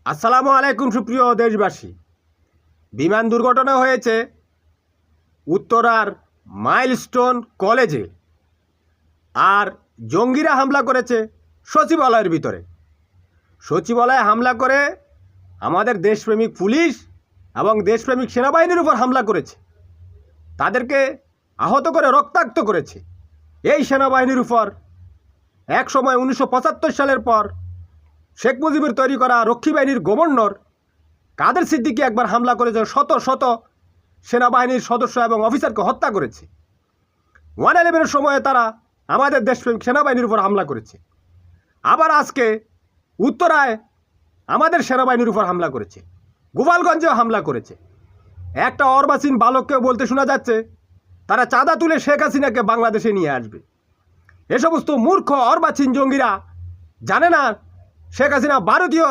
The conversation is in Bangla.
আসসালামু আলাইকুম সুপ্রিয় দেশবাসী। বিমান দুর্ঘটনা হয়েছে উত্তরার মাইলস্টোন কলেজে, আর জঙ্গিরা হামলা করেছে সচিবালয়ের ভিতরে। সচিবালয়ে হামলা করে আমাদের দেশপ্রেমিক পুলিশ এবং দেশপ্রেমিক সেনাবাহিনীর উপর হামলা করেছে, তাদেরকে আহত করে রক্তাক্ত করেছে। এই সেনাবাহিনীর উপর একসময় 1975 সালের পর শেখ মুজিবের তৈরি করা রক্ষী বাহিনীর গভর্নর কাদের সিদ্দিকী একবার হামলা করেছে, শত শত সেনাবাহিনীর সদস্য এবং অফিসারকে হত্যা করেছে। 1/11-এর সময়ে তারা আমাদের দেশপ্রেমিক সেনাবাহিনীর উপর হামলা করেছে। আবার আজকে উত্তরায় আমাদের সেনাবাহিনীর উপর হামলা করেছে, গোপালগঞ্জেও হামলা করেছে। একটা অর্বাচীন বালককেও বলতে শোনা যাচ্ছে তারা চাঁদা তুলে শেখ হাসিনাকে বাংলাদেশে নিয়ে আসবে। এ সমস্ত মূর্খ অর্বাচীন জঙ্গিরা জানে না শেখ হাসিনা ভারতীয়